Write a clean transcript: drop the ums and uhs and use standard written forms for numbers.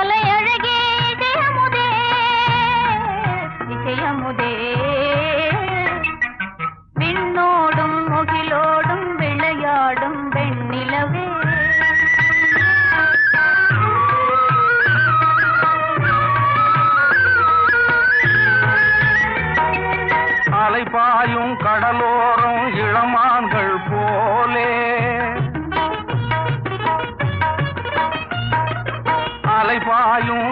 கலையழகே இசையமுதே இசையமுதே விண்ணோடும் முகிலோடும் விளையாடும் வெண்ணிலவே அலைபாயும் கடலோரம் இளமான்கள் போலே அலைபாயும்